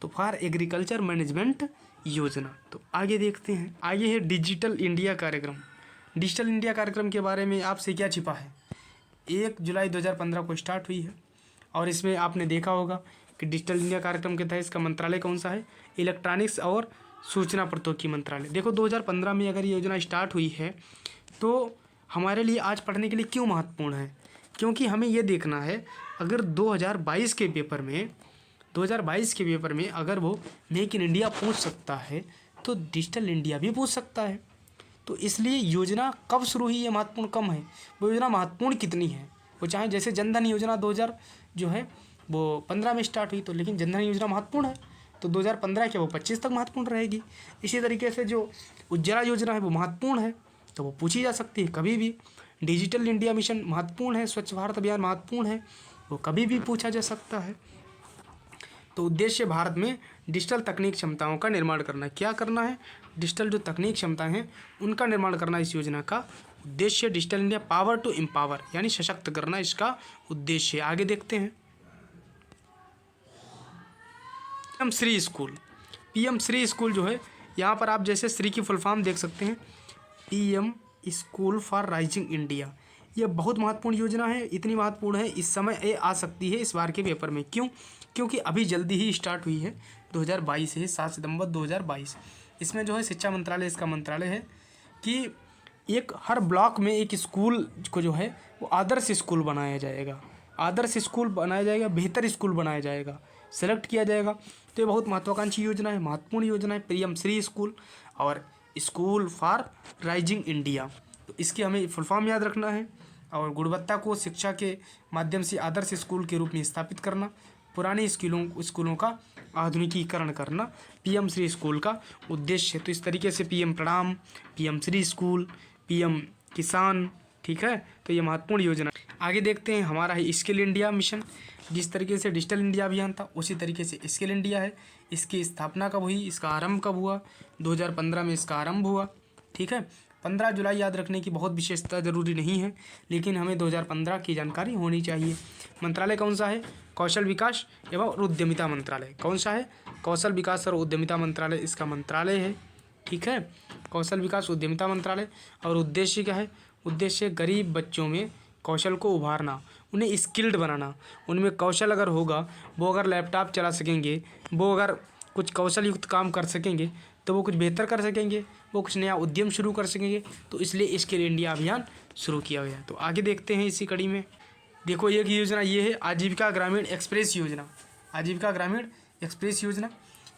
तो फॉर एग्रीकल्चर मैनेजमेंट योजना। तो आगे देखते हैं। आगे है डिजिटल इंडिया कार्यक्रम। डिजिटल इंडिया कार्यक्रम के बारे में आपसे क्या छिपा है? 1 जुलाई 2015 को स्टार्ट हुई है और इसमें आपने देखा होगा कि डिजिटल इंडिया कार्यक्रम के तहत इसका मंत्रालय कौन सा है? इलेक्ट्रॉनिक्स और सूचना प्रौद्योगिकी मंत्रालय। देखो 2015 में अगर ये योजना स्टार्ट हुई है तो हमारे लिए आज पढ़ने के लिए क्यों महत्वपूर्ण है? क्योंकि हमें ये देखना है अगर 2022 के पेपर में अगर वो मेक इन इंडिया पूछ सकता है तो डिजिटल इंडिया भी पूछ सकता है। तो इसलिए योजना कब शुरू हुई ये महत्वपूर्ण कम है, वो योजना महत्वपूर्ण कितनी है। वो चाहे जैसे जनधन योजना 2000 जो है वो 15 में स्टार्ट हुई, तो लेकिन जनधन योजना महत्वपूर्ण है तो 2015 क्या वो 25 तक महत्वपूर्ण रहेगी। इसी तरीके से जो उज्ज्वला योजना है वो महत्वपूर्ण है तो वो पूछी जा सकती है कभी भी। डिजिटल इंडिया मिशन महत्वपूर्ण है, स्वच्छ भारत अभियान महत्वपूर्ण है, वो कभी भी पूछा जा सकता है। तो उद्देश्य भारत में डिजिटल तकनीक क्षमताओं का निर्माण करना। क्या करना है? डिजिटल जो तकनीक क्षमताएं हैं उनका निर्माण करना इस योजना का उद्देश्य। Digital India power to empower यानी सशक्त करना इसका उद्देश्य। आगे देखते हैं। PM Shri school. PM Shri school जो है यहाँ पर आप जैसे श्री की फुल फॉर्म देख सकते हैं, PM school for rising India. यह बहुत महत्वपूर्ण योजना है, इतनी महत्वपूर्ण है इस समय ये आ सकती है इस बार के पेपर में। क्यों? क्योंकि अभी जल्दी ही स्टार्ट हुई है, 2022 है, 7 सितंबर 2022। इसमें जो है शिक्षा मंत्रालय इसका मंत्रालय है कि एक हर ब्लॉक में एक स्कूल को जो है वो आदर्श स्कूल बनाया जाएगा। आदर्श स्कूल बनाया जाएगा, बेहतर स्कूल बनाया जाएगा, सेलेक्ट किया जाएगा। तो ये बहुत महत्वाकांक्षी योजना है, महत्वपूर्ण योजना है, पीएम श्री स्कूल और स्कूल फॉर राइजिंग इंडिया। तो इसके हमें फुल फॉर्म याद रखना है और गुणवत्ता को शिक्षा के माध्यम से आदर्श स्कूल के रूप में स्थापित करना, पुराने स्कूलों का आधुनिकीकरण करना पीएम श्री स्कूल का उद्देश्य है। तो इस तरीके से पीएम प्रणाम, पीएम श्री स्कूल, पीएम किसान, ठीक है, तो ये महत्वपूर्ण योजना। आगे देखते हैं हमारा है स्किल इंडिया मिशन। जिस तरीके से डिजिटल इंडिया अभियान था उसी तरीके से स्किल इंडिया है। इसकी स्थापना कब हुई, इसका आरंभ कब हुआ? 2015 में इसका आरंभ हुआ, ठीक है। 15 जुलाई याद रखने की बहुत विशेषता जरूरी नहीं है, लेकिन हमें 2015 की जानकारी होनी चाहिए। मंत्रालय कौन सा है? कौशल विकास एवं उद्यमिता मंत्रालय। कौन सा है? कौशल विकास और उद्यमिता मंत्रालय इसका मंत्रालय है, ठीक है। कौशल विकास उद्यमिता मंत्रालय। और उद्देश्य क्या है? उद्देश्य गरीब बच्चों में कौशल को उभारना, उन्हें स्किल्ड बनाना। उनमें कौशल अगर होगा, वो अगर लैपटॉप चला सकेंगे, वो अगर कुछ कौशल युक्त काम कर सकेंगे तो वो कुछ बेहतर कर सकेंगे, वो कुछ नया उद्यम शुरू कर सकेंगे। तो इसलिए स्किल इंडिया अभियान शुरू किया गया। तो आगे देखते हैं इसी कड़ी में। देखो एक योजना ये है आजीविका ग्रामीण एक्सप्रेस योजना। आजीविका ग्रामीण एक्सप्रेस योजना,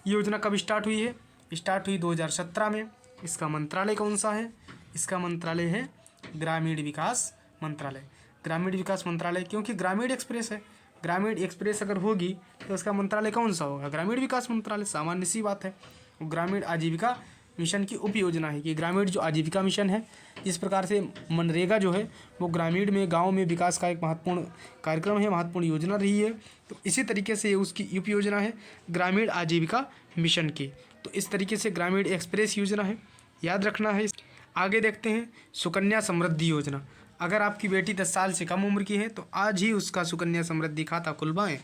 ये योजना कब स्टार्ट हुई है? स्टार्ट हुई 2017 में। इसका मंत्रालय कौन सा है? इसका मंत्रालय है ग्रामीण विकास मंत्रालय। ग्रामीण विकास मंत्रालय, क्योंकि ग्रामीण एक्सप्रेस है, ग्रामीण एक्सप्रेस अगर होगी तो इसका मंत्रालय कौन सा होगा? ग्रामीण विकास मंत्रालय, सामान्य सी बात है। ग्रामीण आजीविका मिशन की उप योजना है कि ग्रामीण जो आजीविका मिशन है, जिस प्रकार से मनरेगा जो है वो ग्रामीण में गांव में विकास का एक महत्वपूर्ण कार्यक्रम है, महत्वपूर्ण योजना रही है, तो इसी तरीके से उसकी उप योजना है ग्रामीण आजीविका मिशन की। तो इस तरीके से ग्रामीण एक्सप्रेस योजना है, याद रखना है। आगे देखते हैं सुकन्या समृद्धि योजना। अगर आपकी बेटी 10 साल से कम उम्र की है तो आज ही उसका सुकन्या समृद्धि खाता खुलवाएं,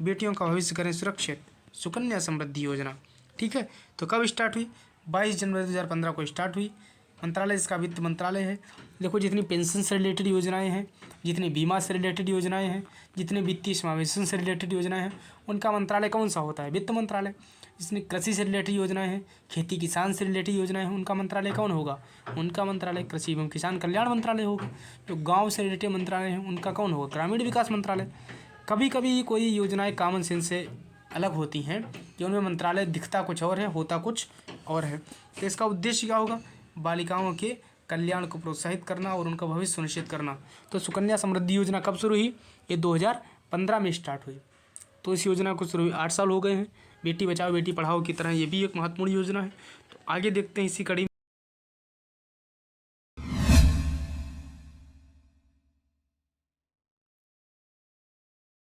बेटियों का भविष्य करें सुरक्षित। सुकन्या समृद्धि योजना, ठीक है। तो कब स्टार्ट हुई? 22 जनवरी 2015 को स्टार्ट हुई। मंत्रालय इसका वित्त मंत्रालय है। देखो जितनी पेंशन से रिलेटेड योजनाएं हैं, जितनी बीमा से रिलेटेड योजनाएं हैं, जितने वित्तीय समावेशन से रिलेटेड योजनाएं हैं, उनका मंत्रालय कौन सा होता है? वित्त मंत्रालय। जितनी कृषि से रिलेटेड योजनाएं हैं, खेती किसान से रिलेटेड योजनाएं हैं, उनका मंत्रालय कौन होगा? उनका मंत्रालय कृषि एवं किसान कल्याण मंत्रालय होगा। जो गाँव से रिलेटेड मंत्रालय हैं उनका कौन होगा? ग्रामीण विकास मंत्रालय। कभी कभी कोई योजनाएँ कॉमन सेंस से अलग होती हैं कि उनमें मंत्रालय दिखता कुछ और है, होता कुछ और है। तो इसका उद्देश्य क्या होगा? बालिकाओं के कल्याण को प्रोत्साहित करना और उनका भविष्य सुनिश्चित करना। तो सुकन्या समृद्धि योजना कब शुरू हुई? ये 2015 में स्टार्ट हुई। तो इस योजना को शुरू हुई 8 साल हो गए हैं। बेटी बचाओ बेटी पढ़ाओ की तरह ये भी एक महत्वपूर्ण योजना है। तो आगे देखते हैं इसी कड़ी